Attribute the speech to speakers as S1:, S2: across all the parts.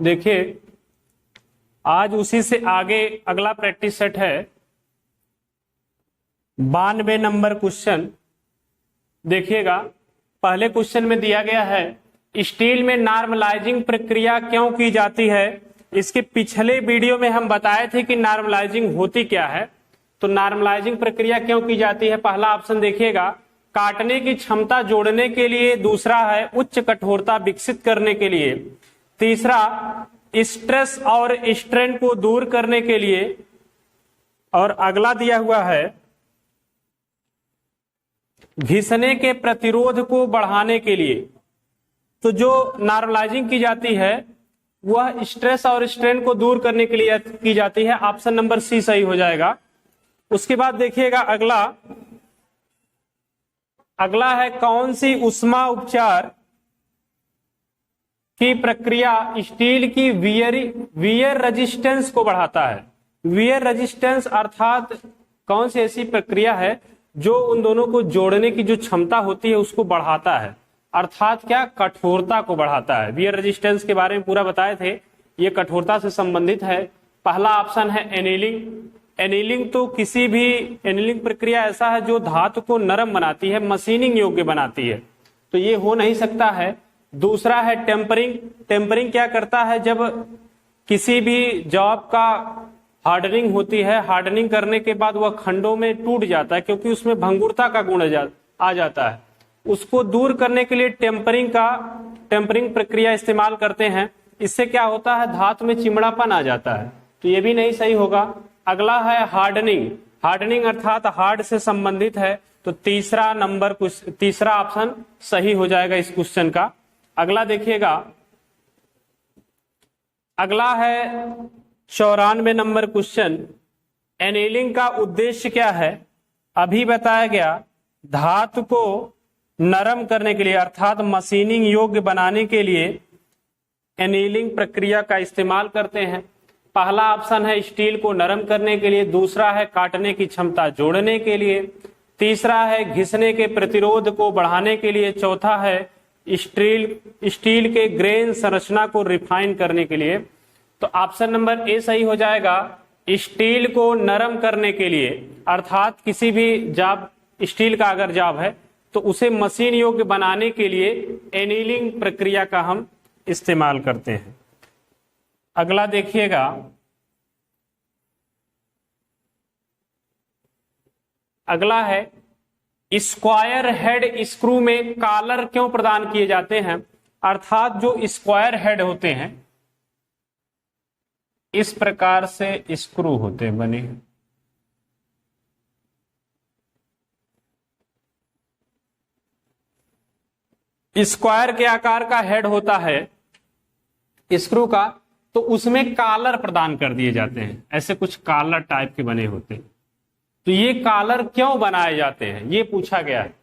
S1: देखिए आज उसी से आगे अगला प्रैक्टिस सेट है 92 नंबर क्वेश्चन। देखिएगा पहले क्वेश्चन में दिया गया है स्टील में नॉर्मलाइजिंग प्रक्रिया क्यों की जाती है। इसके पिछले वीडियो में हम बताए थे कि नॉर्मलाइजिंग होती क्या है। तो नॉर्मलाइजिंग प्रक्रिया क्यों की जाती है, पहला ऑप्शन देखिएगा काटने की क्षमता जोड़ने के लिए, दूसरा है उच्च कठोरता विकसित करने के लिए, तीसरा स्ट्रेस और स्ट्रेन को दूर करने के लिए, और अगला दिया हुआ है घिसने के प्रतिरोध को बढ़ाने के लिए। तो जो नॉर्मलाइजिंग की जाती है वह स्ट्रेस और स्ट्रेन को दूर करने के लिए की जाती है। ऑप्शन नंबर सी सही हो जाएगा। उसके बाद देखिएगा अगला है कौन सी ऊष्मा उपचार की प्रक्रिया स्टील की वियर रेजिस्टेंस को बढ़ाता है। वियर रेजिस्टेंस अर्थात कौन सी ऐसी प्रक्रिया है जो उन दोनों को जोड़ने की जो क्षमता होती है उसको बढ़ाता है, अर्थात क्या, कठोरता को बढ़ाता है। वियर रेजिस्टेंस के बारे में पूरा बताए थे, ये कठोरता से संबंधित है। पहला ऑप्शन है एनीलिंग। एनीलिंग तो किसी भी एनीलिंग प्रक्रिया ऐसा है जो धातु को नरम बनाती है, मशीनिंग योग्य बनाती है, तो ये हो नहीं सकता है। दूसरा है टेम्परिंग। टेम्परिंग क्या करता है, जब किसी भी जॉब का हार्डनिंग होती है, हार्डनिंग करने के बाद वह खंडों में टूट जाता है क्योंकि उसमें भंगुरता का गुण आ जाता है। उसको दूर करने के लिए टेम्परिंग प्रक्रिया इस्तेमाल करते हैं। इससे क्या होता है, धातु में चिमड़ापन आ जाता है, तो ये भी नहीं सही होगा। अगला है हार्डनिंग। हार्डनिंग अर्थात हार्ड से संबंधित है, तो तीसरा ऑप्शन सही हो जाएगा इस क्वेश्चन का। अगला देखिएगा, अगला है 94 नंबर क्वेश्चन। एनीलिंग का उद्देश्य क्या है। अभी बताया गया धातु को नरम करने के लिए अर्थात मशीनिंग योग्य बनाने के लिए एनीलिंग प्रक्रिया का इस्तेमाल करते हैं। पहला ऑप्शन है स्टील को नरम करने के लिए, दूसरा है काटने की क्षमता जोड़ने के लिए, तीसरा है घिसने के प्रतिरोध को बढ़ाने के लिए, चौथा है स्टील के ग्रेन संरचना को रिफाइन करने के लिए। तो ऑप्शन नंबर ए सही हो जाएगा। स्टील को नरम करने के लिए अर्थात किसी भी जॉब, स्टील का अगर जॉब है तो उसे मशीन योग्य बनाने के लिए एनीलिंग प्रक्रिया का हम इस्तेमाल करते हैं। अगला देखिएगा, अगला है स्क्वायर हेड स्क्रू में कॉलर क्यों प्रदान किए जाते हैं। अर्थात जो स्क्वायर हेड होते हैं इस प्रकार से स्क्रू होते हैं बने, स्क्वायर के आकार का हेड होता है स्क्रू का, तो उसमें कॉलर प्रदान कर दिए जाते हैं। ऐसे कुछ कॉलर टाइप के बने होते हैं। तो ये कॉलर क्यों बनाए जाते हैं ये पूछा गया है।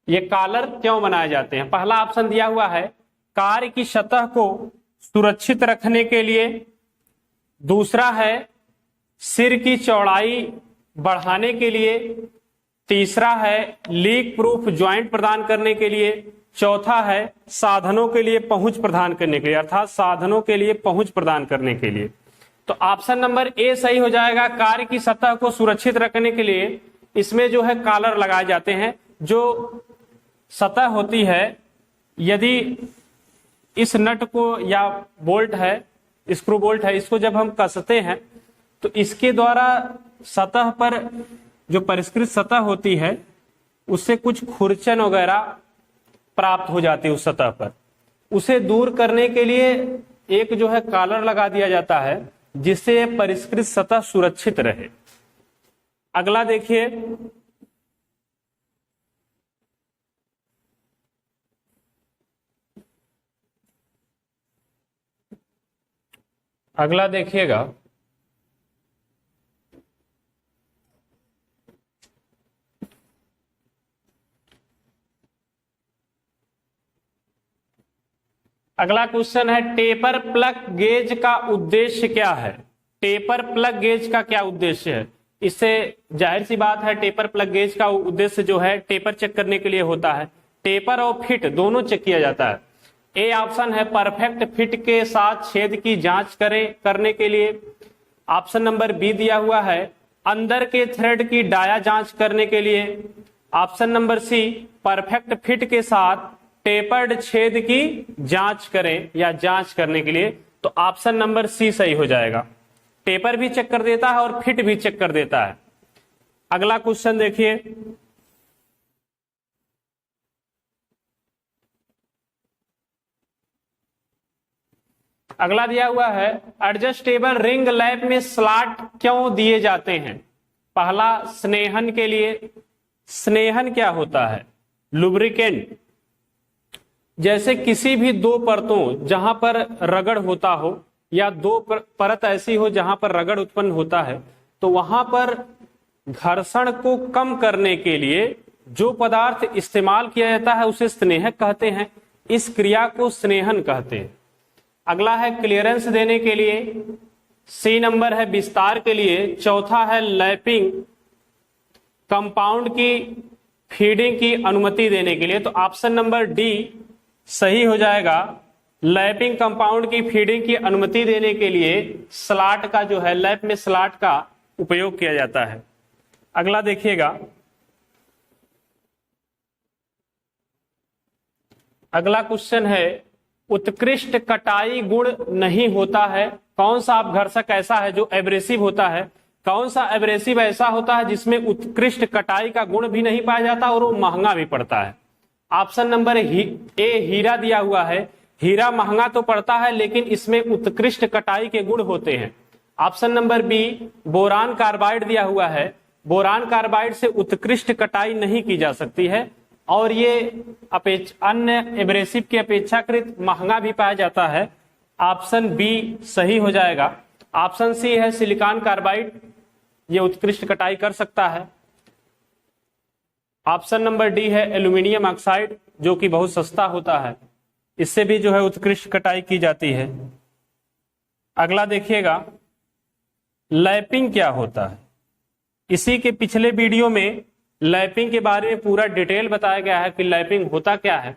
S1: ये कॉलर क्यों बनाए जाते हैं। पहला ऑप्शन दिया हुआ है कार की सतह को सुरक्षित रखने के लिए, दूसरा है सिर की चौड़ाई बढ़ाने के लिए, तीसरा है लीक प्रूफ ज्वाइंट प्रदान करने के लिए, चौथा है साधनों के लिए पहुंच प्रदान करने के लिए, अर्थात साधनों के लिए पहुंच प्रदान करने के लिए। तो ऑप्शन नंबर ए सही हो जाएगा। कार की सतह को सुरक्षित रखने के लिए इसमें जो है कॉलर लगाए जाते हैं। जो सतह होती है, यदि इस नट को या बोल्ट है, स्क्रू बोल्ट है, इसको जब हम कसते हैं तो इसके द्वारा सतह पर जो परिष्कृत सतह होती है उससे कुछ खुरचन वगैरह प्राप्त हो जाती है उस सतह पर। उसे दूर करने के लिए एक जो है कॉलर लगा दिया जाता है जिससे परिष्कृत सतह सुरक्षित रहे। अगला देखिए, अगला देखिएगा, अगला क्वेश्चन है टेपर प्लग गेज का उद्देश्य क्या है। टेपर प्लग गेज का क्या उद्देश्य है। इससे जाहिर सी बात है टेपर प्लग गेज का उद्देश्य जो है टेपर चेक करने के लिए होता है। टेपर और फिट दोनों चेक किया जाता है। ए ऑप्शन है परफेक्ट फिट के साथ छेद की जांच करने के लिए। ऑप्शन नंबर बी दिया हुआ है अंदर के थ्रेड की डाया जांच करने के लिए। Option number C perfect fit के साथ टेपर्ड छेद की जांच करें या जांच करने के लिए। तो ऑप्शन नंबर सी सही हो जाएगा। टेपर भी चेक कर देता है और फिट भी चेक कर देता है। अगला क्वेश्चन देखिए, अगला दिया हुआ है एडजस्टेबल रिंग लैप में स्लॉट क्यों दिए जाते हैं। पहला स्नेहन के लिए। स्नेहन क्या होता है? लुब्रिकेंट। जैसे किसी भी दो परतों जहां पर रगड़ होता हो या दो परत ऐसी हो जहां पर रगड़ उत्पन्न होता है, तो वहां पर घर्षण को कम करने के लिए जो पदार्थ इस्तेमाल किया जाता है उसे स्नेहक कहते हैं। इस क्रिया को स्नेहन कहते हैं। अगला है क्लियरेंस देने के लिए। सी नंबर है विस्तार के लिए। चौथा है लैपिंग कंपाउंड की फीडिंग की अनुमति देने के लिए। तो ऑप्शन नंबर डी सही हो जाएगा। लैपिंग कंपाउंड की फीडिंग की अनुमति देने के लिए स्लॉट का जो है लैप में स्लॉट का उपयोग किया जाता है। अगला देखिएगा, अगला क्वेश्चन है उत्कृष्ट कटाई गुण नहीं होता है। कौन सा अपघर्षक ऐसा है जो एब्रेसिव होता है? कौन सा एब्रेसिव ऐसा होता है जिसमें उत्कृष्ट कटाई का गुण भी नहीं पाया जाता और वो महंगा भी पड़ता है? ऑप्शन नंबर ए हीरा दिया हुआ है। हीरा महंगा तो पड़ता है लेकिन इसमें उत्कृष्ट कटाई के गुण होते हैं। Option number B boron carbide दिया हुआ है। बोरान कार्बाइड से उत्कृष्ट कटाई नहीं की जा सकती है और ये अन्य एब्रेसिव की अपेक्षाकृत महंगा भी पाया जाता है। ऑप्शन बी सही हो जाएगा। ऑप्शन सी है सिलिकॉन कार्बाइड, ये उत्कृष्ट कटाई कर सकता है। ऑप्शन नंबर डी है एल्यूमिनियम ऑक्साइड, जो कि बहुत सस्ता होता है, इससे भी जो है उत्कृष्ट कटाई की जाती है। अगला देखिएगा लैपिंग क्या होता है। इसी के पिछले वीडियो में लैपिंग के बारे में पूरा डिटेल बताया गया है कि लैपिंग होता क्या है।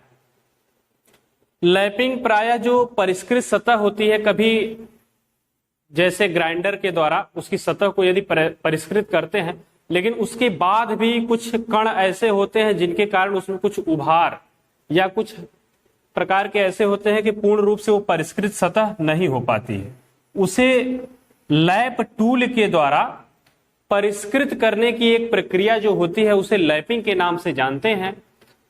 S1: लैपिंग प्रायः जो परिष्कृत सतह होती है, कभी जैसे ग्राइंडर के द्वारा उसकी सतह को यदि परिष्कृत करते हैं, लेकिन उसके बाद भी कुछ कण ऐसे होते हैं जिनके कारण उसमें कुछ उभार या कुछ प्रकार के ऐसे होते हैं कि पूर्ण रूप से वो परिष्कृत सतह नहीं हो पाती है, उसे लैप टूल के द्वारा परिष्कृत करने की एक प्रक्रिया जो होती है उसे लैपिंग के नाम से जानते हैं।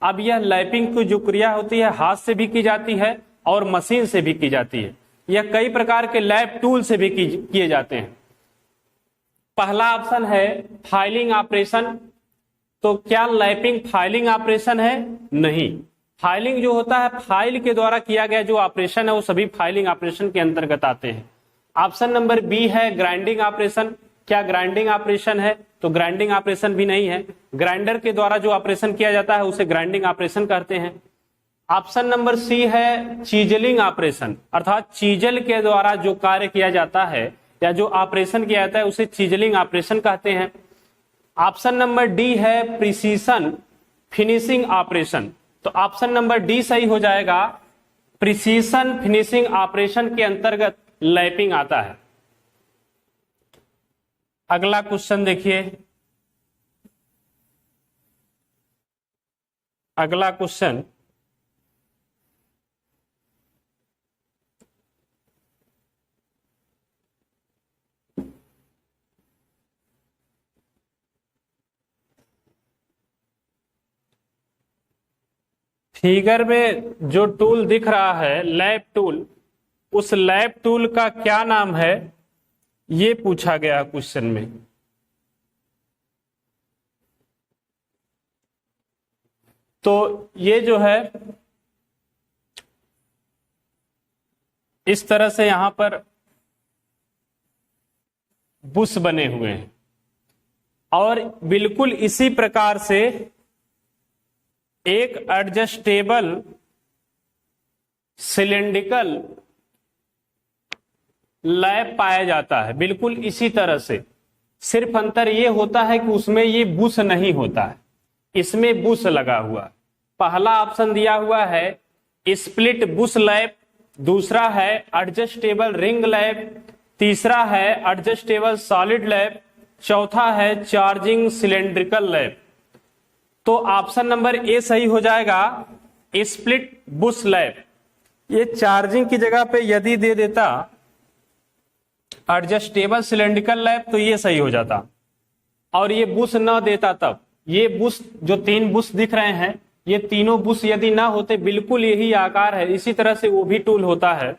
S1: अब यह लैपिंग की जो क्रिया होती है हाथ से भी की जाती है और मशीन से भी की जाती है। यह कई प्रकार के लैप टूल से भी किए जाते हैं। पहला ऑप्शन है फाइलिंग ऑपरेशन। तो क्या लैपिंग फाइलिंग ऑपरेशन है? नहीं। फाइलिंग जो होता है फाइल के द्वारा किया गया जो ऑपरेशन है वो सभी फाइलिंग ऑपरेशन के अंतर्गत आते हैं। ऑप्शन नंबर बी है ग्राइंडिंग ऑपरेशन। क्या ग्राइंडिंग ऑपरेशन है? तो ग्राइंडिंग ऑपरेशन भी नहीं है। ग्राइंडर के द्वारा जो ऑपरेशन किया जाता है उसे ग्राइंडिंग ऑपरेशन कहते हैं। ऑप्शन नंबर सी है चीजलिंग ऑपरेशन, अर्थात चीजल के द्वारा जो कार्य किया जाता है या जो ऑपरेशन किया जाता है उसे चीजलिंग ऑपरेशन कहते हैं। ऑप्शन नंबर डी है प्रिसीशन फिनिशिंग ऑपरेशन। तो ऑप्शन नंबर डी सही हो जाएगा। प्रिसीशन फिनिशिंग ऑपरेशन के अंतर्गत लैपिंग आता है। अगला क्वेश्चन देखिए, अगला क्वेश्चन फिगर में जो टूल दिख रहा है लैप टूल, उस लैप टूल का क्या नाम है ये पूछा गया क्वेश्चन में। तो ये जो है इस तरह से यहां पर बुश बने हुए हैं और बिल्कुल इसी प्रकार से एक एडजस्टेबल सिलेंड्रिकल लैप पाया जाता है, बिल्कुल इसी तरह से। सिर्फ अंतर यह होता है कि उसमें ये बुश नहीं होता है, इसमें बुश लगा हुआ। पहला ऑप्शन दिया हुआ है स्प्लिट बुश लैप, दूसरा है एडजस्टेबल रिंग लैप, तीसरा है एडजस्टेबल सॉलिड लैप, चौथा है चार्जिंग सिलेंड्रिकल लैप। तो ऑप्शन नंबर ए सही हो जाएगा, स्प्लिट बुश लैप। ये चार्जिंग की जगह पे यदि दे देता एडजस्टेबल सिलेंड्रिकल लैप तो ये सही हो जाता, और ये बुश न देता तब। ये बुश जो 3 बुश दिख रहे हैं, ये तीनों बुश यदि ना होते, बिल्कुल यही आकार है, इसी तरह से वो भी टूल होता है,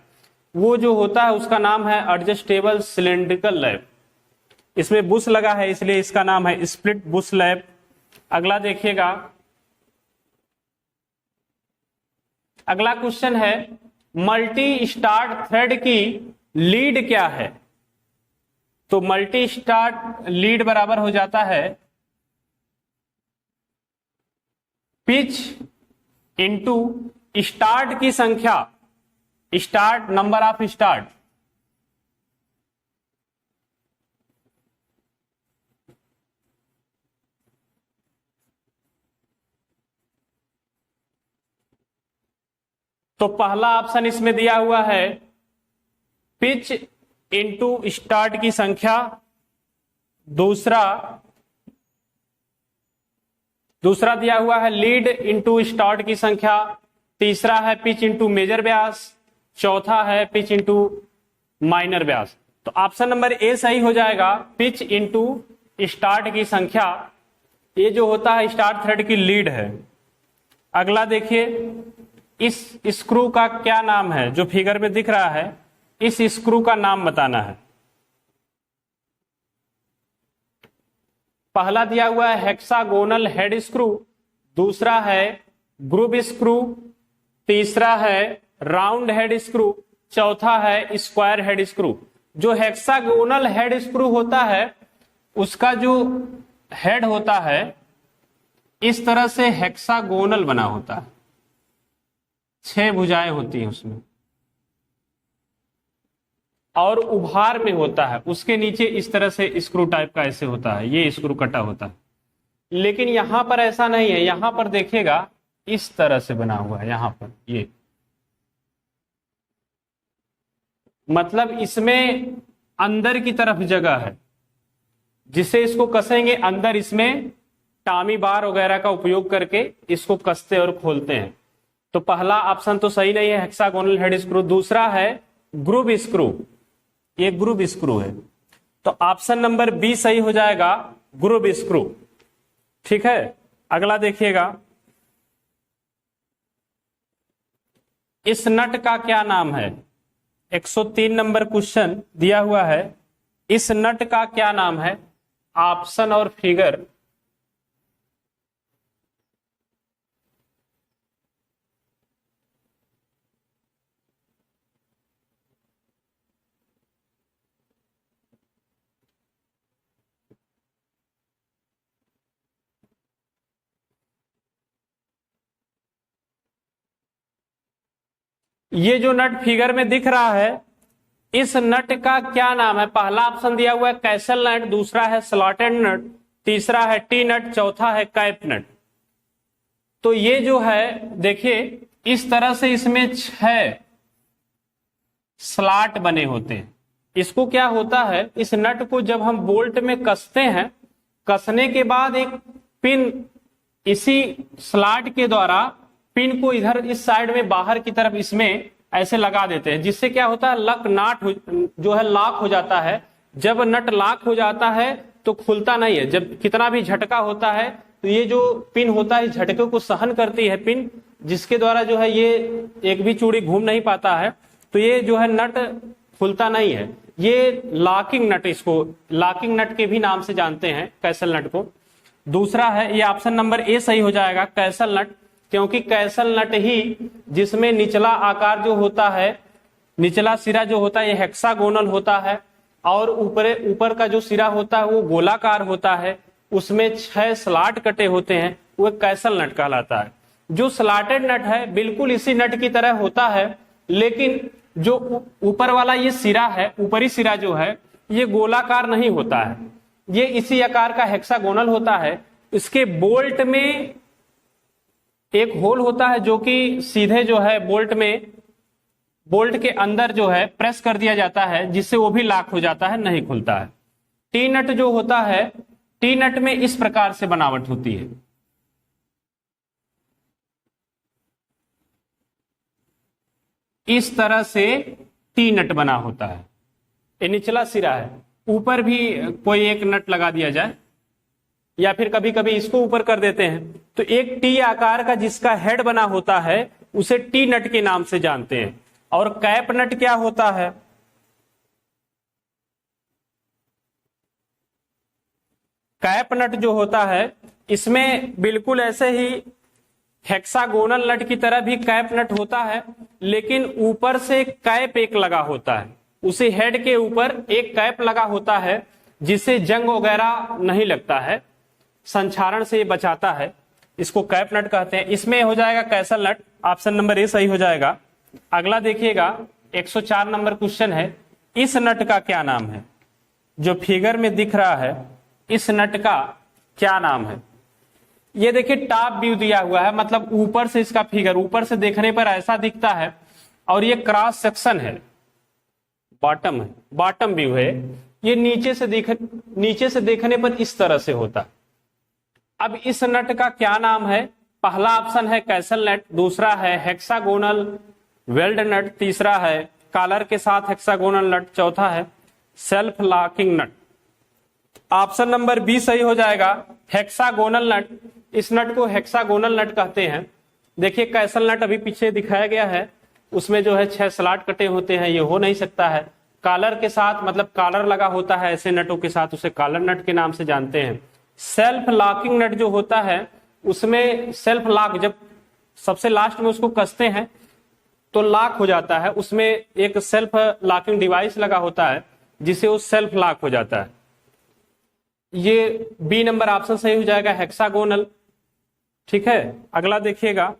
S1: वो जो होता है उसका नाम है एडजस्टेबल सिलेंड्रिकल लैप। इसमें बुश लगा है इसलिए इसका नाम है स्प्लिट बुश लैप। अगला देखिएगा, अगला क्वेश्चन है मल्टी स्टार्ट थ्रेड की लीड क्या है? तो मल्टी स्टार्ट लीड बराबर हो जाता है पिच इंटू स्टार्ट की संख्या, स्टार्ट नंबर ऑफ स्टार्ट। तो पहला ऑप्शन इसमें दिया हुआ है पिच इंटू स्टार्ट की संख्या, दूसरा दिया हुआ है लीड इंटू स्टार्ट की संख्या, तीसरा है पिच इंटू मेजर व्यास, चौथा है पिच इंटू माइनर व्यास। तो ऑप्शन नंबर ए सही हो जाएगा, पिच इंटू स्टार्ट की संख्या। ये जो होता है स्टार्ट थ्रेड की लीड है। अगला देखिए, इस स्क्रू का क्या नाम है? जो फिगर में दिख रहा है, इस स्क्रू का नाम बताना है। पहला दिया हुआ है हेक्सागोनल हेड स्क्रू, दूसरा है ग्रुव स्क्रू, तीसरा है राउंड हेड स्क्रू, चौथा है स्क्वायर हेड स्क्रू। जो हेक्सागोनल हेड स्क्रू होता है उसका जो हेड होता है इस तरह से हेक्सागोनल बना होता है, 6 भुजाएं होती हैं उसमें, और उभार में होता है। उसके नीचे इस तरह से स्क्रू टाइप का ऐसे होता है, ये स्क्रू कटा होता है। लेकिन यहां पर ऐसा नहीं है, यहां पर देखिएगा इस तरह से बना हुआ है। यहां पर ये मतलब इसमें अंदर की तरफ जगह है, जिसे इसको कसेंगे अंदर, इसमें टामी बार वगैरह का उपयोग करके इसको कसते और खोलते हैं। तो पहला ऑप्शन तो सही नहीं है, हेक्सागोनल हेड स्क्रू। दूसरा है ग्रुव स्क्रू, ये ग्रुव स्क्रू है। तो ऑप्शन नंबर बी सही हो जाएगा, ग्रुव स्क्रू। ठीक है, अगला देखिएगा, इस नट का क्या नाम है? 103 नंबर क्वेश्चन दिया हुआ है, इस नट का क्या नाम है? ऑप्शन और फिगर ये जो नट फिगर में दिख रहा है, इस नट का क्या नाम है? पहला ऑप्शन दिया हुआ है कैसल नट, दूसरा है स्लॉटेड नट, तीसरा है टी नट, चौथा है कैप नट। तो ये जो है देखिए इस तरह से इसमें 6 स्लॉट बने होते हैं। इसको क्या होता है, इस नट को जब हम बोल्ट में कसते हैं, कसने के बाद एक पिन इसी स्लॉट के द्वारा पिन को इधर इस साइड में बाहर की तरफ इसमें ऐसे लगा देते हैं, जिससे क्या होता है जो है लॉक हो जाता है। जब नट लॉक हो जाता है तो खुलता नहीं है। जब कितना भी झटका होता है तो ये जो पिन होता है झटके को सहन करती है पिन, जिसके द्वारा जो है ये एक भी चूड़ी घूम नहीं पाता है। तो ये जो है नट खुलता नहीं है। ये लॉकिंग नट, इसको लॉकिंग नट के भी नाम से जानते हैं, कैसल नट को। दूसरा है, ये ऑप्शन नंबर ए सही हो जाएगा, कैसल नट, क्योंकि कैसल नट ही जिसमें निचला आकार जो होता है, निचला सिरा जो होता है ये हेक्सागोनल होता है, और ऊपर का जो सिरा होता है वो गोलाकार होता है, उसमें 6 स्लॉट कटे होते हैं, वो कैसल नट कहलाता है। जो स्लॉटेड नट है बिल्कुल इसी नट की तरह होता है, लेकिन जो ऊपर वाला ये सिरा है, ऊपरी सिरा जो है ये गोलाकार नहीं होता है, ये इसी आकार का हेक्सागोनल होता है। इसके बोल्ट में एक होल होता है जो कि सीधे जो है बोल्ट के अंदर जो है प्रेस कर दिया जाता है, जिससे वो भी लॉक हो जाता है, नहीं खुलता है। टी नट जो होता है, टी नट में इस प्रकार से बनावट होती है, इस तरह से टी नट बना होता है। ये निचला सिरा है, ऊपर भी कोई एक नट लगा दिया जाए या फिर कभी कभी इसको ऊपर कर देते हैं, तो एक टी आकार का जिसका हेड बना होता है उसे टी नट के नाम से जानते हैं। और कैप नट क्या होता है? कैप नट जो होता है, इसमें बिल्कुल ऐसे ही हेक्सागोनल नट की तरह भी कैप नट होता है, लेकिन ऊपर से कैप एक लगा होता है, उसी हेड के ऊपर एक कैप लगा होता है जिससे जंग वगैरह नहीं लगता है, संक्षारण से बचाता है, इसको कैप नट कहते हैं। इसमें हो जाएगा castle nut, option number A सही हो जाएगा। अगला देखिएगा 104 नंबर क्वेश्चन है, इस नट का क्या नाम है? जो फिगर में दिख रहा है, इस नट का क्या नाम है? ये देखिए टॉप व्यू दिया हुआ है, मतलब ऊपर से इसका फिगर ऊपर से देखने पर ऐसा दिखता है, और ये क्रॉस सेक्शन है, बॉटम है, बॉटम व्यू है। ये नीचे से देखने पर इस तरह से होता है। अब इस नट का क्या नाम है? पहला ऑप्शन है कैसल नट, दूसरा है हेक्सागोनल वेल्ड नट, तीसरा है कॉलर के साथ हेक्सागोनल नट, चौथा है सेल्फ लॉकिंग नट। ऑप्शन नंबर बी सही हो जाएगा, हेक्सागोनल नट। इस नट को हेक्सागोनल नट कहते हैं। देखिए कैसल नट अभी पीछे दिखाया गया है, उसमें जो है 6 स्लॉट कटे होते हैं, ये हो नहीं सकता है। कॉलर के साथ मतलब कॉलर लगा होता है ऐसे नटों के साथ, उसे कॉलर नट के नाम से जानते हैं। सेल्फ लॉकिंग नट जो होता है, उसमें सेल्फ लॉक, जब सबसे लास्ट में उसको कसते हैं तो लॉक हो जाता है, उसमें एक सेल्फ लॉकिंग डिवाइस लगा होता है जिसे वो सेल्फ लॉक हो जाता है। ये बी नंबर ऑप्शन सही हो जाएगा, हेक्सागोनल। ठीक है, अगला देखिएगा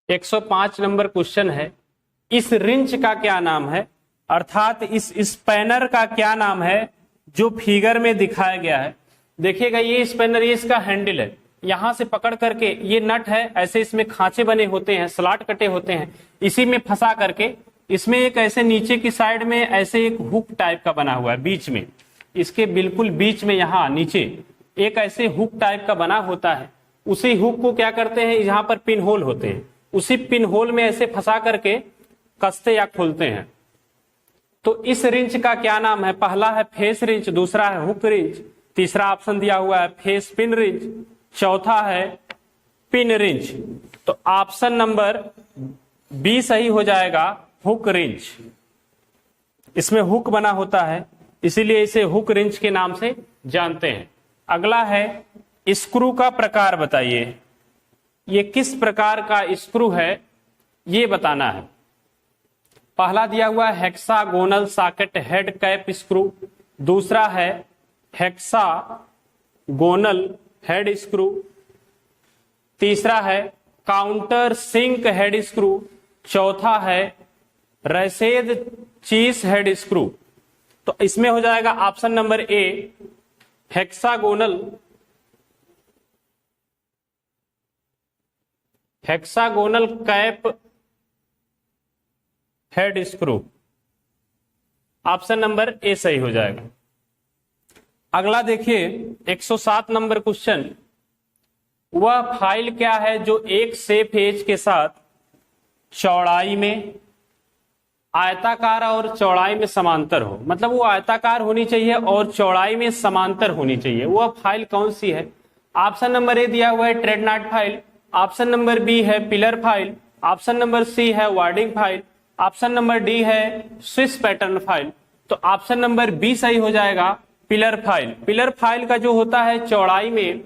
S1: 105 नंबर क्वेश्चन है, इस रिंच का क्या नाम है? अर्थात इस स्पैनर का क्या नाम है जो फिगर में दिखाया गया है? देखिएगा ये स्पैनर, ये इसका हैंडल है, यहां से पकड़ करके ये नट है, ऐसे इसमें खांचे बने होते हैं, स्लॉट कटे होते हैं, इसी में फंसा करके इसमें एक ऐसे नीचे की साइड में ऐसे एक हुक टाइप का बना हुआ है, बीच में, इसके बिल्कुल बीच में यहां नीचे एक ऐसे हुक टाइप का बना होता है। उसी हुक को क्या करते हैं, यहां पर पिन होल होते हैं, उसी पिन होल में ऐसे फंसा करके कसते या खोलते हैं। तो इस रिंच का क्या नाम है? पहला है फेस रिंच, दूसरा है हुक रिंच, तीसरा ऑप्शन दिया हुआ है फेस पिन रिंच, चौथा है पिन रिंच। तो ऑप्शन नंबर बी सही हो जाएगा, हुक रिंच। इसमें हुक बना होता है, इसीलिए इसे हुक रिंच के नाम से जानते हैं। अगला है स्क्रू का प्रकार बताइए, ये किस प्रकार का स्क्रू है ये बताना है। पहला दिया हुआ है hexagonal socket head cap screw, दूसरा है हेक्सागोनल हेड स्क्रू, तीसरा है काउंटर सिंक हेड स्क्रू, चौथा है रसेद चीज हेड स्क्रू। तो इसमें हो जाएगा option number A, hexagonal cap head screw. Option number A सही हो जाएगा। अगला देखिए 107 नंबर क्वेश्चन, वह फाइल क्या है जो एक शेप एज के साथ चौड़ाई में, आयताकार और चौड़ाई में समांतर हो, मतलब वो आयताकार होनी चाहिए और चौड़ाई में समांतर होनी चाहिए, वह फाइल कौन सी है? ऑप्शन नंबर ए दिया हुआ है dreadnought file, option number B है pillar file, option number C है warding file, option number D है स्विस पैटर्न फाइल। तो ऑप्शन नंबर बी सही हो जाएगा, पिलर फाइल। पिलर फाइल का जो होता है चौड़ाई में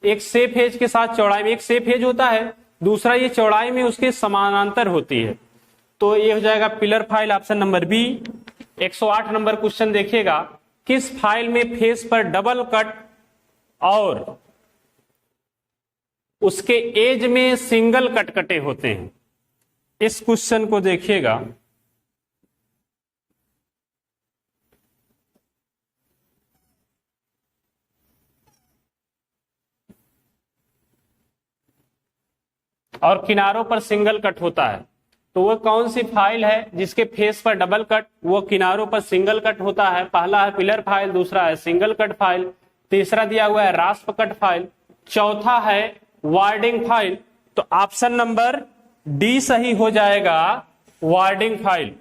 S1: एक शेप एज के साथ, चौड़ाई में एक शेप एज होता है, दूसरा ये चौड़ाई में उसके समानांतर होती है, तो ये हो जाएगा pillar file, option number B. 108 number question देखिएगा, किस फाइल में फेस पर डबल कट और उसके एज में सिंगल कट कटे होते हैं? इस क्वेश्चन को देखिएगा, और किनारों पर सिंगल कट होता है, तो वो कौन सी फाइल है जिसके फेस पर डबल कट, वो किनारों पर सिंगल कट होता है? पहला है पिलर फाइल, दूसरा है सिंगल कट फाइल, तीसरा दिया हुआ है रास्प कट फाइल, चौथा है वार्डिंग फाइल। तो ऑप्शन नंबर डी सही हो जाएगा, वार्डिंग फाइल।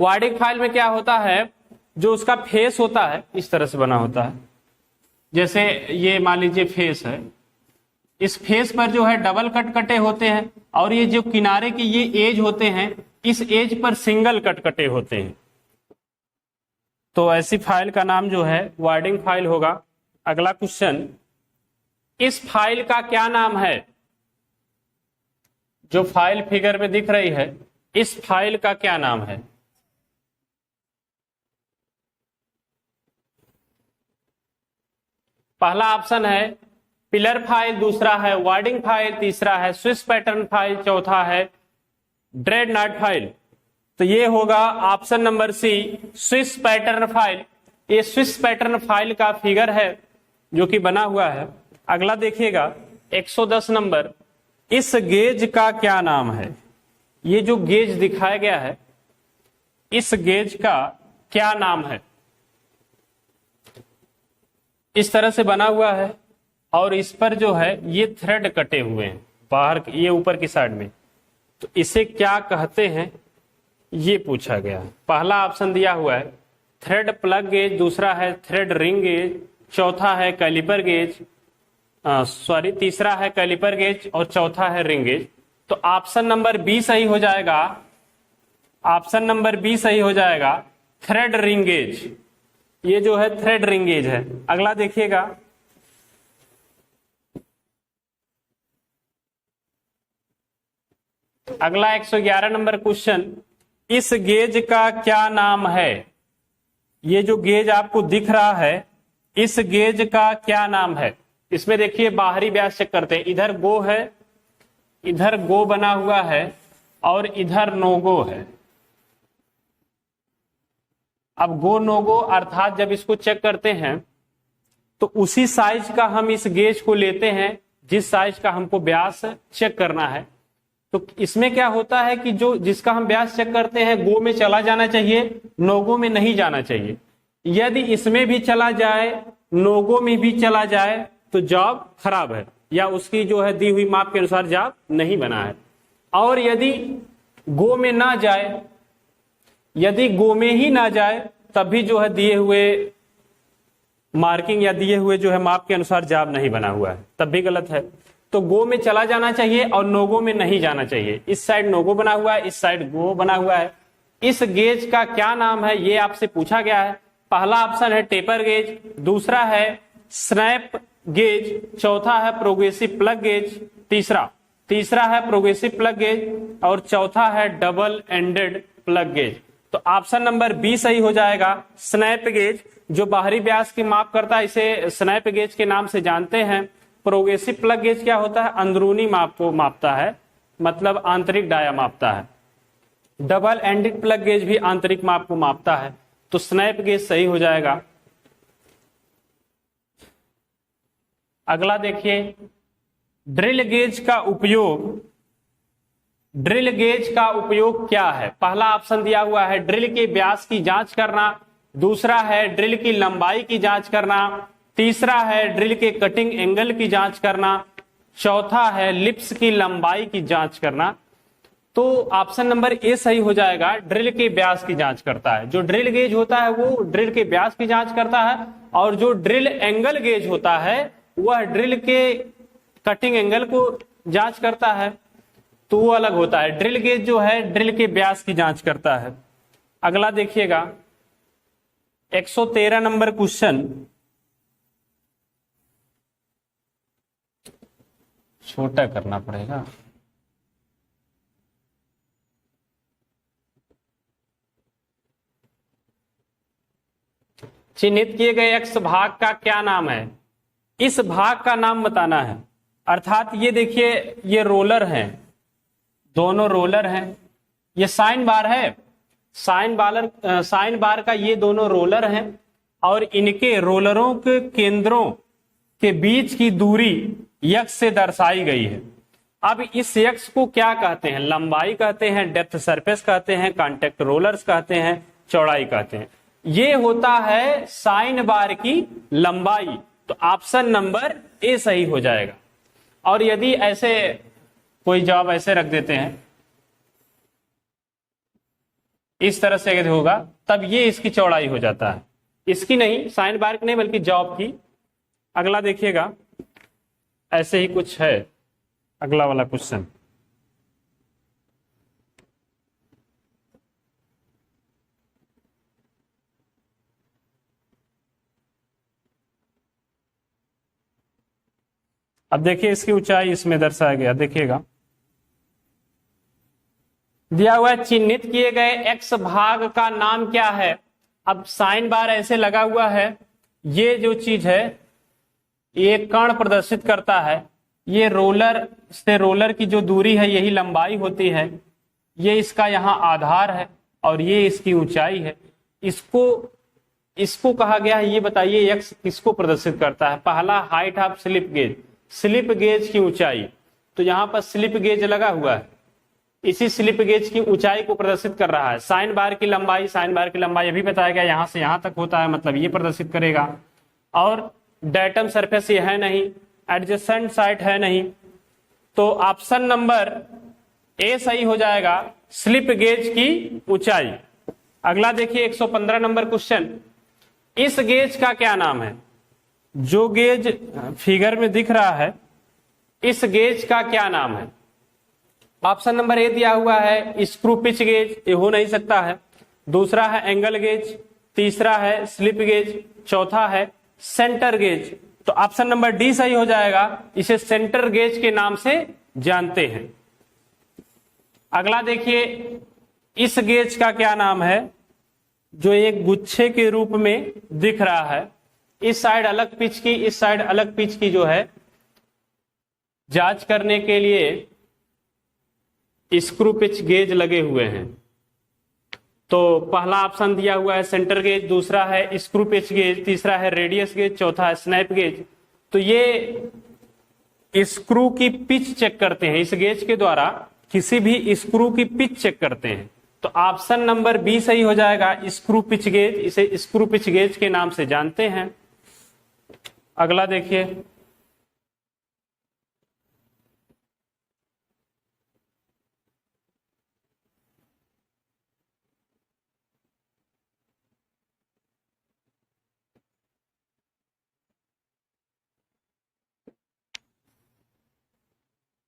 S1: वार्डिंग फाइल में क्या होता है, जो उसका फेस होता है इस तरह से बना होता है, जैसे ये मान लीजिए फेस है, इस फेस पर जो है डबल कट कटे होते हैं, और ये जो किनारे के ये एज होते हैं, इस एज पर सिंगल कट कटे होते हैं। तो ऐसी फाइल का नाम जो है वार्डिंग फाइल होगा। अगला क्वेश्चन, इस फाइल का क्या नाम है? जो फाइल फिगर में दिख रही है, इस फाइल का क्या नाम है? पहला ऑप्शन है पिलर फाइल, दूसरा है वार्डिंग फाइल, तीसरा है स्विस पैटर्न फाइल, चौथा है ड्रेडनॉट फाइल। तो ये होगा option number C, Swiss pattern file. ये स्विस पैटर्न फाइल का फिगर है जो कि बना हुआ है। अगला देखिएगा 110 नंबर, इस गेज का क्या नाम है? ये जो गेज दिखाया गया है, इस गेज का क्या नाम है? इस तरह से बना हुआ है और इस पर जो है ये थ्रेड कटे हुए हैं बाहर, ये ऊपर की साइड में, तो इसे क्या कहते हैं ये पूछा गया है। पहला ऑप्शन दिया हुआ है थ्रेड प्लग गेज, दूसरा है थ्रेड रिंग गेज, चौथा है कैलिपर गेज, तीसरा है कैलिपर गेज और चौथा है रिंग गेज। तो ऑप्शन नंबर बी सही हो जाएगा, ऑप्शन नंबर बी सही हो जाएगा, थ्रेड रिंग गेज। ये जो है थ्रेड रिंग गेज है। अगला देखिएगा, अगला 111 नंबर क्वेश्चन, इस गेज का क्या नाम है? ये जो गेज आपको दिख रहा है, इस गेज का क्या नाम है? इसमें देखिए बाहरी व्यास चेक करते हैं, इधर गो है, इधर गो बना हुआ है और इधर नो गो है। अब गो नो गो अर्थात जब इसको चेक करते हैं तो उसी साइज का हम इस गेज को लेते हैं जिस साइज का हमको व्यास चेक करना है। तो इसमें क्या होता है कि जो जिसका हम व्यास चेक करते हैं गो में चला जाना चाहिए, नोगो में नहीं जाना चाहिए। यदि इसमें भी चला जाए, नोगो में भी चला जाए तो जॉब खराब है, या उसकी जो है दी हुई माप के अनुसार जॉब नहीं बना है। और यदि गो में ना जाए, यदि गो में ही ना जाए तब भी जो है दिए हुए मार्किंग या दिए हुए जो है माप के अनुसार जॉब नहीं बना हुआ है, तब भी गलत है। तो गो में चला जाना चाहिए और नोगो में नहीं जाना चाहिए। इस साइड नोगो बना हुआ है, इस साइड गो बना हुआ है। इस गेज का क्या नाम है ये आपसे पूछा गया है। पहला ऑप्शन है टेपर गेज, दूसरा है स्नैप गेज, चौथा है प्रोग्रेसिव प्लग गेज, तीसरा है प्रोग्रेसिव प्लग गेज और चौथा है डबल एंडेड प्लग गेज। तो ऑप्शन नंबर बी सही हो जाएगा, स्नैप गेज। जो बाहरी व्यास की माप करता है इसे स्नैप गेज के नाम से जानते हैं। प्रोग्रेसिव प्लग गेज क्या होता है? अंदरूनी माप को मापता है, मतलब आंतरिक डाया मापता है। डबल एंडेड प्लग गेज भी आंतरिक माप को मापता है। तो स्नैप गेज सही हो जाएगा। अगला देखिए, ड्रिल गेज का उपयोग, ड्रिल गेज का उपयोग क्या है? पहला ऑप्शन दिया हुआ है ड्रिल के व्यास की जांच करना, दूसरा है ड्रिल की लंबाई की जांच करना, तीसरा है ड्रिल के कटिंग एंगल की जांच करना, चौथा है लिप्स की लंबाई की जांच करना। तो ऑप्शन नंबर ए सही हो जाएगा, ड्रिल के व्यास की जांच करता है। जो ड्रिल गेज होता है वो ड्रिल के व्यास की जांच करता है, और जो ड्रिल एंगल गेज होता है वह ड्रिल के कटिंग एंगल को जांच करता है, तो वो अलग होता है। ड्रिल गेज जो है ड्रिल के व्यास की जांच करता है। अगला देखिएगा 113 नंबर क्वेश्चन, छोटा करना पड़ेगा। चिन्हित किए गए x भाग का क्या नाम है? इस भाग का नाम बताना है। अर्थात ये देखिए, ये रोलर हैं, दोनों रोलर हैं। ये साइन बार है, साइन बार का ये दोनों रोलर हैं और इनके रोलरों के केंद्रों के बीच की दूरी x से दर्शाई गई है। अब इस x को क्या कहते हैं? लंबाई कहते हैं, डेप्थ सरफेस कहते हैं, कांटेक्ट रोलर्स कहते हैं, चौड़ाई कहते हैं। ये होता है साइन बार की लंबाई। तो ऑप्शन नंबर ए सही हो जाएगा। और यदि ऐसे कोई जवाब ऐसे रख देते हैं, इस तरह से यदि होगा, तब ये इसकी चौड़ाई हो जाता है, इसकी नहीं, साइन बार की नहीं बल्कि जॉब की। अगला देखिएगा, ऐसे ही कुछ है अगला वाला क्वेश्चन। अब देखिए इसकी ऊंचाई इसमें दर्शाया गया, देखिएगा दिया हुआ है, चिन्हित किए गए x भाग का नाम क्या है? अब साइन बार ऐसे लगा हुआ है, ये जो चीज है ये कर्ण प्रदर्शित करता है। ये रोलर से रोलर की जो दूरी है यही लंबाई होती है। ये इसका यहाँ आधार है और ये इसकी ऊंचाई है। इसको कहा गया है, ये बताइए x किसको प्रदर्शित करता है? पहला height of slip gauge, slip gauge की ऊंचाई। तो यहाँ पर स्लिप गेज लगा हुआ है, इसी स्लिप गेज की ऊंचाई को प्रदर्शित कर रहा है। साइन बार की लंबाई, साइन बार की लंबाई अभी बताया गया, यहां से यहां तक होता है, मतलब ये प्रदर्शित करेगा। और डेटम सरफेस ये है नहीं, एडजेसेंट साइड है नहीं, तो ऑप्शन नंबर ए सही हो जाएगा, स्लिप गेज की ऊंचाई। अगला देखिए 115 नंबर क्वेश्चन, इस गेज का क्या नाम है? जो गेज फिगर में दिख रहा है, इस गेज का क्या नाम है? ऑप्शन नंबर ए दिया हुआ है स्क्रू पिच गेज, ये हो नहीं सकता है। दूसरा है एंगल गेज, तीसरा है स्लिप गेज, चौथा है सेंटर गेज। तो ऑप्शन नंबर डी सही हो जाएगा, इसे सेंटर गेज के नाम से जानते हैं। अगला देखिए, इस गेज का क्या नाम है? जो एक गुच्छे के रूप में दिख रहा है, इस साइड अलग पिच की, इस साइड अलग पिच की जो है, जांच करने के लिए स्क्रू पिच गेज लगे हुए हैं। तो पहला ऑप्शन दिया हुआ है सेंटर गेज, दूसरा है स्क्रू पिच गेज, तीसरा है रेडियस गेज, चौथा है स्नैप गेज। तो ये स्क्रू की पिच चेक करते हैं, इस गेज के द्वारा किसी भी स्क्रू की पिच चेक करते हैं। तो ऑप्शन नंबर बी सही हो जाएगा, स्क्रू पिच गेज, इसे स्क्रू पिच गेज के नाम से जानते हैं। अगला देखिए,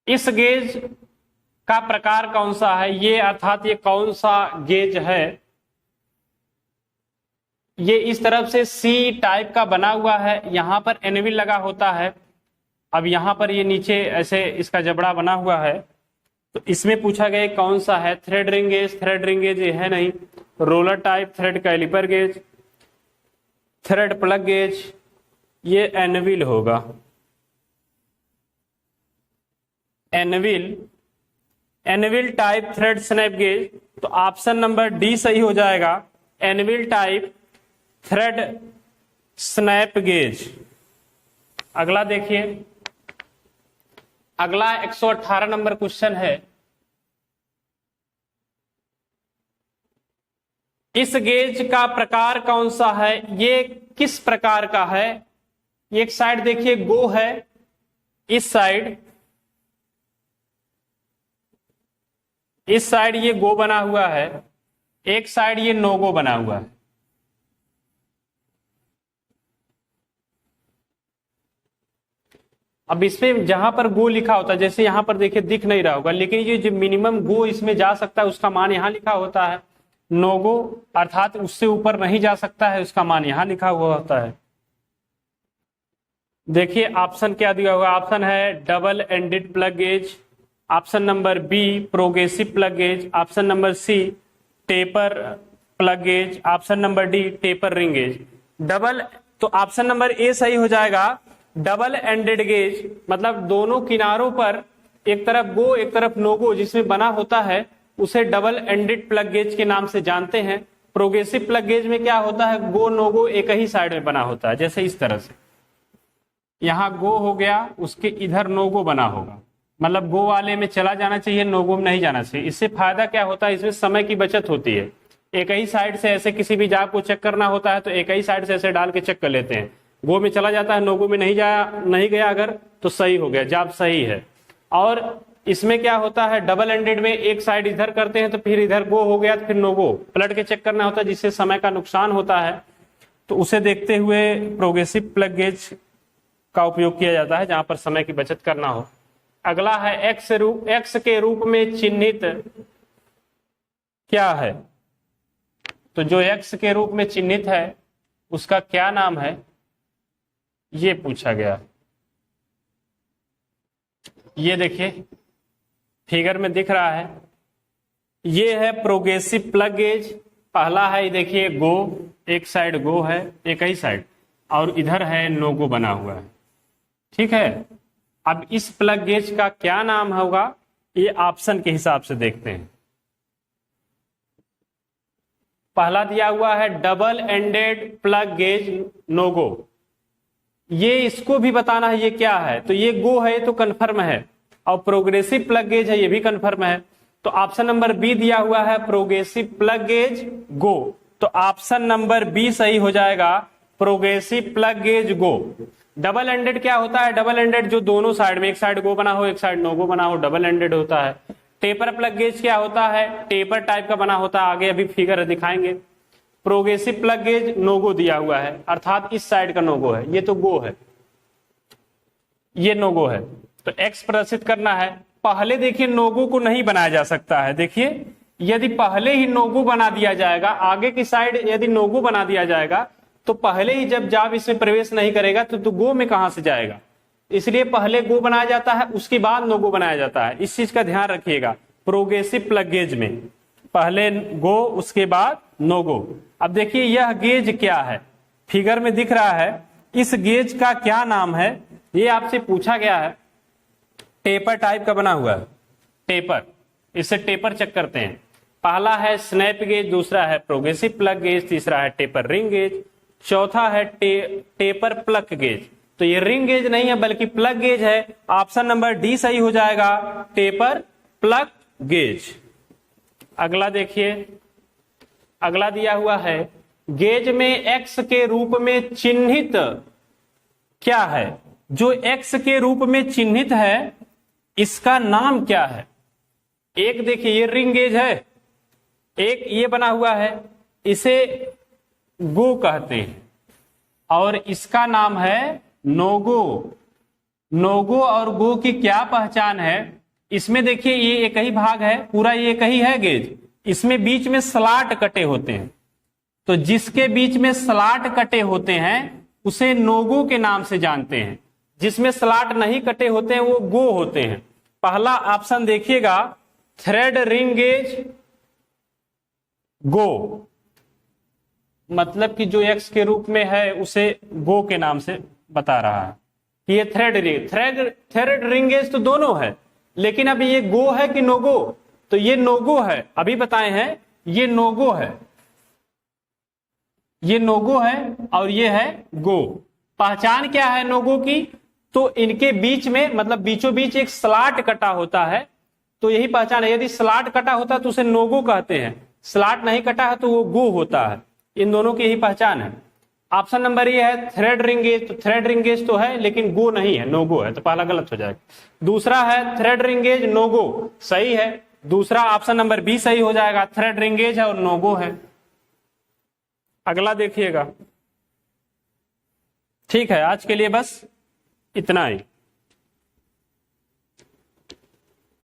S1: इस गेज का प्रकार कौन सा है? ये अर्थात ये कौन सा गेज है? ये इस तरफ से सी टाइप का बना हुआ है, यहां पर एनविल लगा होता है। अब यहां पर ये नीचे ऐसे इसका जबड़ा बना हुआ है। तो इसमें पूछा गया कौन सा है? Thread ring gauge, thread ring gauge ये है नहीं। Roller type, thread caliper gauge, thread plug gauge, ये एनविल होगा। Anvil type thread snap gauge. तो ऑप्शन नंबर डी सही हो जाएगा, anvil type thread snap gauge. अगला देखिए, अगला 118 नंबर क्वेश्चन है, इस गेज का प्रकार कौन सा है? ये किस प्रकार का है? एक साइड देखिए गो है, इस साइड ये गो बना हुआ है, एक साइड ये नो गो बना हुआ है। अब इसमें जहां पर गो लिखा होता है, जैसे यहां पर देखिए दिख नहीं रहा होगा, लेकिन ये जो मिनिमम गो इसमें जा सकता है उसका मान यहां लिखा होता है। नो गो, अर्थात उससे ऊपर नहीं जा सकता है, उसका मान यहां लिखा हुआ होता है। देखिए ऑप्शन क्या दिया हुआ, ऑप्शन है double ended plug gauge, option number B progressive plug gauge, option number C taper plug gauge, option number D taper ring gauge. Double, तो ऑप्शन नंबर ए सही हो जाएगा। डबल एंडेड गेज मतलब दोनों किनारों पर एक तरफ गो एक तरफ नो गो जिसमें बना होता है उसे डबल एंडेड प्लग गेज के नाम से जानते हैं। प्रोग्रेसिव प्लग गेज में क्या होता है, गो नो गो एक ही साइड में बना होता है, जैसे इस तरह से यहां गो हो गया, उसके इधर नो गो बना होगा, मतलब गो वाले में चला जाना चाहिए, नो गो में नहीं जाना चाहिए। इससे फायदा क्या होता है, इसमें समय की बचत होती है। एक ही साइड से ऐसे किसी भी जाग को चेक करना होता है तो एक ही साइड से ऐसे डाल के चेक कर लेते हैं, गो में चला जाता है, नो गो में नहीं गया अगर तो सही हो गया, जाप सही है। और इसमें क्या होता है, डबल एंडेड में एक साइड इधर करते हैं तो फिर इधर गो हो गया तो फिर नो गो पलट के चेक करना होता है, जिससे समय का नुकसान होता है। तो उसे देखते हुए प्रोग्रेसिव प्लग गेज का उपयोग किया जाता है जहां पर समय की बचत करना हो। अगला है एक्स के रूप में चिन्हित क्या है, तो जो एक्स के रूप में चिन्हित है उसका क्या नाम है, ये पूछा गया। ये देखिए फिगर में दिख रहा है, ये है प्रोग्रेसिव प्लग गेज। पहला है देखिए गो, एक साइड गो है एक ही साइड, और इधर है नो गो बना हुआ है, ठीक है। अब इस प्लग गेज का क्या नाम होगा, ये ऑप्शन के हिसाब से देखते हैं। पहला दिया हुआ है double ended plug gauge no go, ये इसको भी बताना है ये क्या है, तो ये गो है तो कंफर्म है, और प्रोग्रेसिव प्लग गेज है ये भी कंफर्म है। तो ऑप्शन नंबर बी दिया हुआ है प्रोग्रेसिव प्लग गेज गो, तो ऑप्शन नंबर बी सही हो जाएगा, प्रोग्रेसिव प्लग गेज गो। डबल एंडेड क्या होता है, डबल एंडेड जो दोनों साइड में एक साइड गो बना हो एक साइड नो गो बना हो, डबल एंडेड होता है। टेपर प्लग गेज क्या होता है, टेपर टाइप का बना होता है, आगे अभी फिगर दिखाएंगे। प्रोग्रेसिव प्लग गेज नो गो दिया हुआ है, अर्थात इस साइड का नो गो है, ये तो गो है ये नो गो है, तो एक्स प्रदर्शित करना है। पहले देखिए नो गो को नहीं बनाया जा सकता है, देखिए यदि पहले ही नो गो बना दिया जाएगा, आगे की साइड यदि नो गो बना दिया जाएगा तो पहले ही जब जाब इसमें प्रवेश नहीं करेगा तो गो में कहां से जाएगा, इसलिए पहले गो बनाया जाता है उसके बाद नो गो बनाया जाता है, इस चीज का ध्यान रखिएगा। प्रोग्रेसिव प्लग गेज में पहले गो उसके बाद नो गो। अब देखिए यह गेज क्या है, फिगर में दिख रहा है, इस गेज का क्या नाम है, ये आपसे पूछा गया है। टेपर टाइप का बना हुआ है, टेपर, इससे टेपर चेक करते हैं। पहला है स्नैप गेज, दूसरा है प्रोग्रेसिव प्लग गेज, तीसरा है टेपर रिंग गेज, चौथा है टेपर प्लग गेज। तो ये रिंग गेज नहीं है बल्कि प्लग गेज है, ऑप्शन नंबर डी सही हो जाएगा, टेपर प्लग गेज। अगला देखिए, अगला दिया हुआ है गेज में एक्स के रूप में चिन्हित क्या है, जो एक्स के रूप में चिन्हित है इसका नाम क्या है। एक देखिए ये रिंग गेज है, एक ये बना हुआ है, इसे गो कहते हैं, और इसका नाम है नोगो। नोगो और गो की क्या पहचान है, इसमें देखिए ये एक ही भाग है, पूरा ये एक ही है गेज, इसमें बीच में स्लॉट कटे होते हैं, तो जिसके बीच में स्लॉट कटे होते हैं उसे नोगो के नाम से जानते हैं, जिसमें स्लॉट नहीं कटे होते हैं वो गो होते हैं। पहला ऑप्शन देखिएगा, थ्रेड रिंग गेज गो, मतलब कि जो एक्स के रूप में है उसे गो के नाम से बता रहा है। ये थ्रेड रिंग गेज तो दोनों है, लेकिन अब ये गो है कि नोगो, तो ये नोगो है, अभी बताए हैं ये नोगो है, ये नोगो है और ये है गो। पहचान क्या है नोगो की, तो इनके बीच में मतलब बीचों बीच एक स्लॉट कटा होता है, तो यही पहचान है। यदि स्लॉट कटा होता है तो उसे नोगो कहते हैं, स्लॉट नहीं कटा है तो वो गो होता है, इन दोनों की यही पहचान है। ऑप्शन नंबर ये है थ्रेड रिंग गेज, तो थ्रेड रिंग गेज तो है लेकिन गो नहीं है, नोगो है, तो पहला गलत हो जाएगा। दूसरा है थ्रेड रिंग गेज नोगो, सही है, दूसरा ऑप्शन नंबर बी सही हो जाएगा, थ्रेड रिंग गेज है और नोगो है। अगला देखिएगा। ठीक है, आज के लिए बस इतना ही।